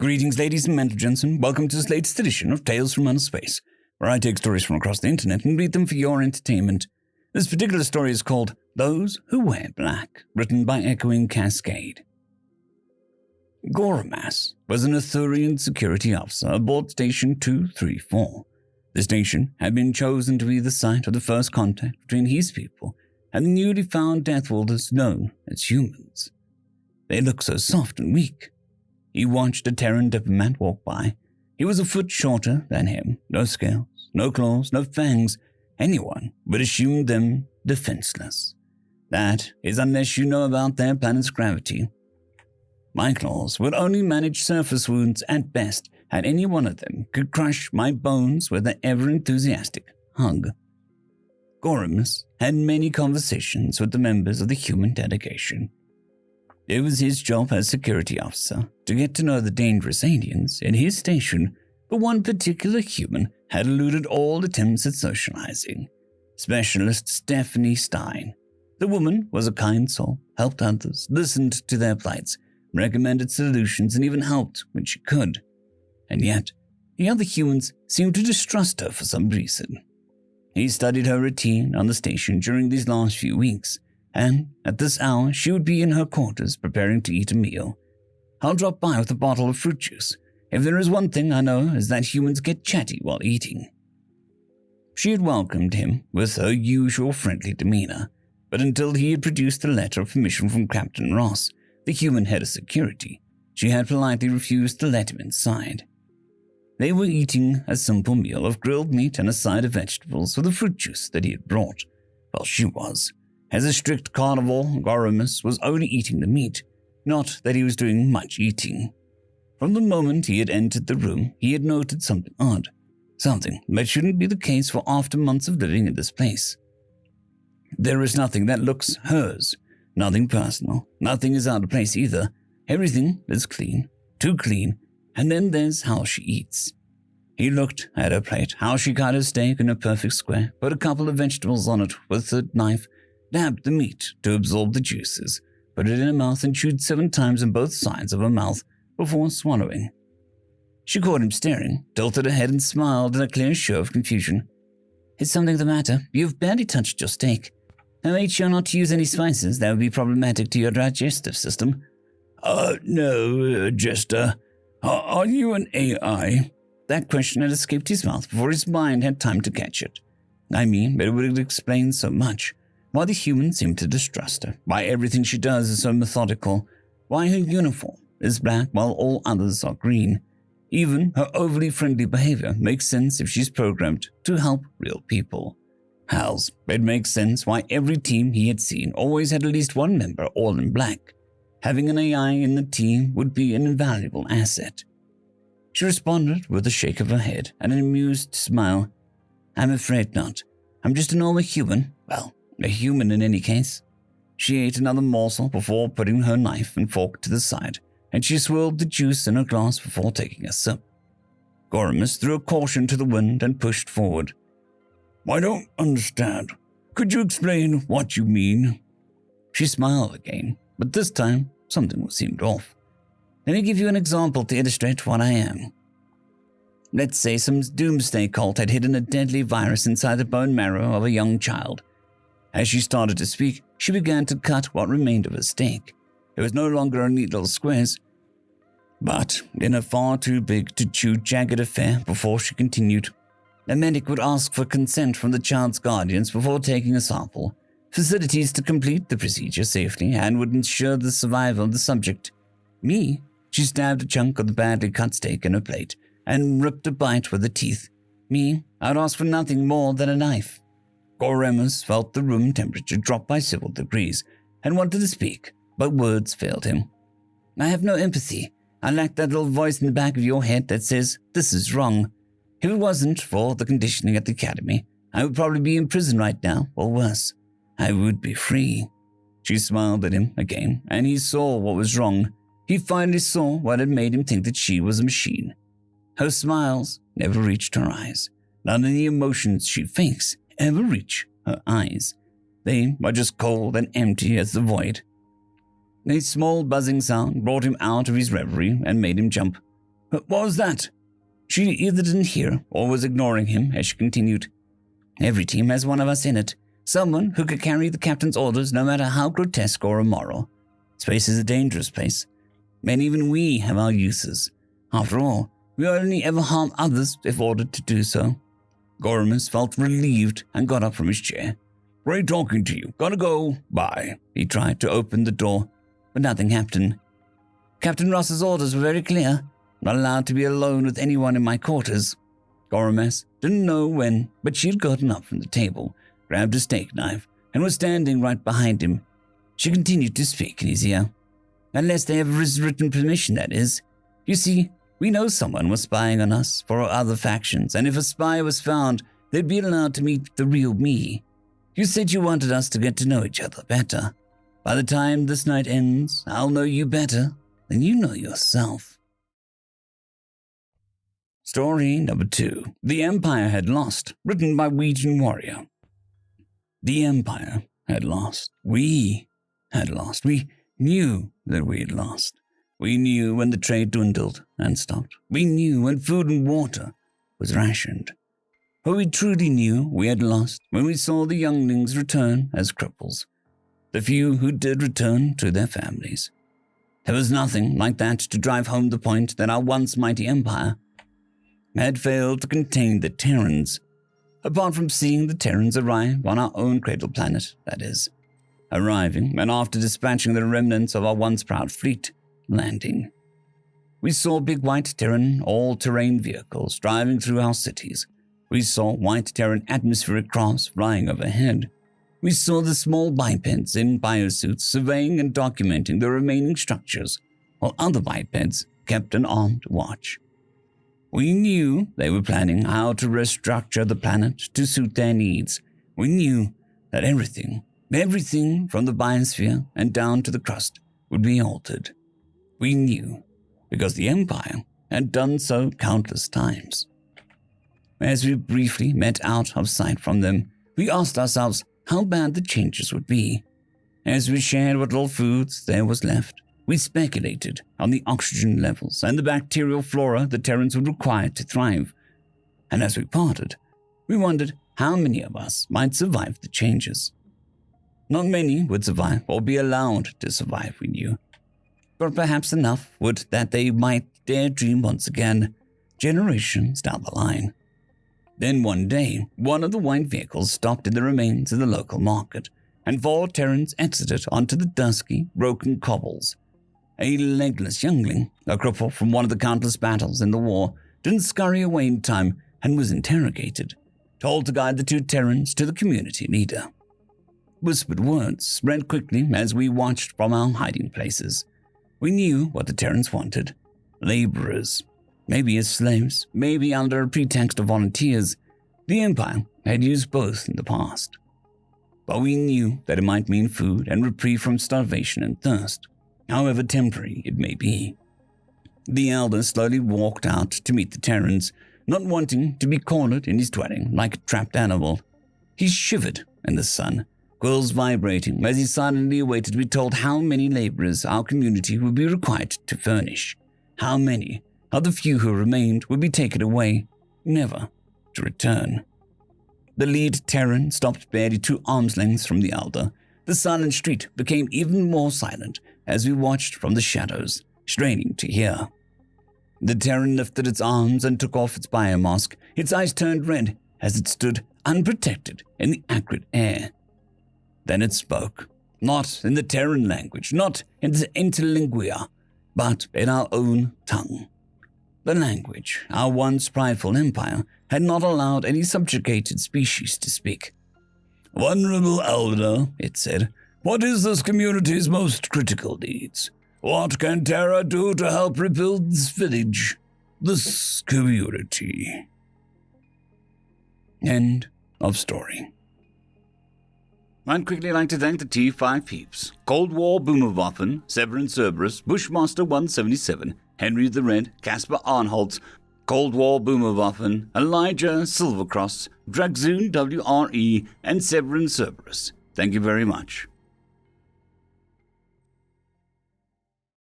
Greetings, ladies and gentlemen. Welcome to this latest edition of Tales from Outer Space, where I take stories from across the internet and read them for your entertainment. This particular story is called Those Who Wear Black, written by EchoingCascade. Goramas was an Arthurian security officer aboard Station 234. The station had been chosen to be the site of the first contact between his people and the newly found Deathworlders known as humans. They looked so soft and weak. He watched a Terran diplomat walk by. He was a foot shorter than him. No scales, no claws, no fangs. Anyone would assume them defenseless. That is unless you know about their planet's gravity. My claws would only manage surface wounds at best, and any one of them could crush my bones with an ever-enthusiastic hug. Goramus had many conversations with the members of the human delegation. It was his job as security officer to get to know the dangerous aliens in his station, but one particular human had eluded all attempts at socializing. Specialist Stephanie Stein. The woman was a kind soul, helped others, listened to their plights, recommended solutions, and even helped when she could. And yet, the other humans seemed to distrust her for some reason. He studied her routine on the station during these last few weeks, and at this hour she would be in her quarters preparing to eat a meal. I'll drop by with a bottle of fruit juice. If there is one thing I know is that humans get chatty while eating. She had welcomed him with her usual friendly demeanor, but until he had produced a letter of permission from Captain Ross, the human head of security, she had politely refused to let him inside. They were eating a simple meal of grilled meat and a side of vegetables with the fruit juice that he had brought, while she was. As a strict carnivore, Goramus was only eating the meat, not that he was doing much eating. From the moment he had entered the room, he had noted something odd, something that shouldn't be the case for after months of living in this place. There is nothing that looks hers, nothing personal, nothing is out of place either. Everything is clean, too clean, and then there's how she eats. He looked at her plate, how she cut her steak in a perfect square, put a couple of vegetables on it with a knife, dabbed the meat to absorb the juices, put it in her mouth and chewed 7 times on both sides of her mouth before swallowing. She caught him staring, tilted her head and smiled in a clear show of confusion. Is something the matter? You've barely touched your steak. I made sure not to use any spices that would be problematic to your digestive system. No, Jester. Are you an AI? That question had escaped his mouth before his mind had time to catch it. I mean, but it would explain so much. Why the humans seem to distrust her, why everything she does is so methodical, why her uniform is black while all others are green. Even her overly friendly behavior makes sense if she's programmed to help real people. Hells, it makes sense why every team he had seen always had at least one member all in black. Having an AI in the team would be an invaluable asset. She responded with a shake of her head and an amused smile. I'm afraid not. I'm just a normal human. Well, a human in any case. She ate another morsel before putting her knife and fork to the side, and she swirled the juice in her glass before taking a sip. Goramus threw a caution to the wind and pushed forward. I don't understand. Could you explain what you mean? She smiled again, but this time something seemed off. Let me give you an example to illustrate what I am. Let's say some doomsday cult had hidden a deadly virus inside the bone marrow of a young child. As she started to speak, she began to cut what remained of her steak. It was no longer a neat little squares, but in a far too big to chew jagged affair before she continued. A medic would ask for consent from the child's guardians before taking a sample, facilities to complete the procedure safely, and would ensure the survival of the subject. Me, she stabbed a chunk of the badly cut steak in her plate and ripped a bite with her teeth. Me, I'd ask for nothing more than a knife. Goramus felt the room temperature drop by several degrees and wanted to speak, but words failed him. I have no empathy. I lack that little voice in the back of your head that says, this is wrong. If it wasn't for the conditioning at the academy, I would probably be in prison right now, or worse. I would be free. She smiled at him again, and he saw what was wrong. He finally saw what had made him think that she was a machine. Her smiles never reached her eyes. None of the emotions she fakes ever reach her eyes. They were just cold and empty as the void. A small buzzing sound brought him out of his reverie and made him jump. What was that? She either didn't hear or was ignoring him as she continued. Every team has one of us in it. Someone who could carry the captain's orders no matter how grotesque or immoral. Space is a dangerous place, and even we have our uses. After all, we only ever harm others if ordered to do so. Gormus felt relieved and got up from his chair. Great talking to you. Gotta go. Bye. He tried to open the door, but nothing happened. Captain Ross's orders were very clear. Not allowed to be alone with anyone in my quarters. Gormus didn't know when, but she had gotten up from the table, grabbed a steak knife, and was standing right behind him. She continued to speak in his ear. Unless they have his written permission, that is. You see, we know someone was spying on us for other factions, and if a spy was found, they'd be allowed to meet the real me. You said you wanted us to get to know each other better. By the time this night ends, I'll know you better than you know yourself. Story number 2. The Empire Had Lost, written by WegianWarrior. The Empire had lost. We had lost. We knew that we had lost. We knew when the trade dwindled and stopped. We knew when food and water was rationed. But we truly knew we had lost when we saw the younglings return as cripples. The few who did return to their families. There was nothing like that to drive home the point that our once mighty empire had failed to contain the Terrans, apart from seeing the Terrans arrive on our own cradle planet, that is. Arriving, and after dispatching the remnants of our once proud fleet, landing. We saw big white Terran all-terrain vehicles driving through our cities. We saw white Terran atmospheric crafts flying overhead. We saw the small bipeds in biosuits surveying and documenting the remaining structures, while other bipeds kept an armed watch. We knew they were planning how to restructure the planet to suit their needs. We knew that everything from the biosphere and down to the crust would be altered. We knew because the Empire had done so countless times. As we briefly met out of sight from them, we asked ourselves how bad the changes would be. As we shared what little foods there was left, we speculated on the oxygen levels and the bacterial flora the Terrans would require to thrive. And as we parted, we wondered how many of us might survive the changes. Not many would survive or be allowed to survive, we knew. But perhaps enough would that they might dare dream once again, generations down the line. Then one day, one of the white vehicles stopped in the remains of the local market, and 4 Terrans exited onto the dusky, broken cobbles. A legless youngling, a cripple from one of the countless battles in the war, didn't scurry away in time and was interrogated, told to guide the 2 Terrans to the community leader. Whispered words spread quickly as we watched from our hiding places. We knew what the Terrans wanted. Laborers. Maybe as slaves, maybe under a pretext of volunteers. The Empire had used both in the past. But we knew that it might mean food and reprieve from starvation and thirst, however temporary it may be. The elder slowly walked out to meet the Terrans, not wanting to be cornered in his dwelling like a trapped animal. He shivered in the sun, quills vibrating as he silently awaited to be told how many laborers our community would be required to furnish. How many of the few who remained would be taken away, never to return. The lead Terran stopped barely 2 arms lengths from the elder. The silent street became even more silent as we watched from the shadows, straining to hear. The Terran lifted its arms and took off its biomask. Its eyes turned red as it stood unprotected in the acrid air. Then it spoke, not in the Terran language, not in the interlingua, but in our own tongue. The language our once prideful empire had not allowed any subjugated species to speak. "Venerable Elder," it said, "what is this community's most critical needs? What can Terra do to help rebuild this village, this community?" End of story. I'd quickly like to thank the T5 peeps, Cold War Boomerwaffen, Severin Cerberus, Bushmaster 177, Henry the Red, Caspar Arnholtz, Cold War Boomerwaffen, Elijah Silvercross, Dragzoon WRE, and Severin Cerberus. Thank you very much.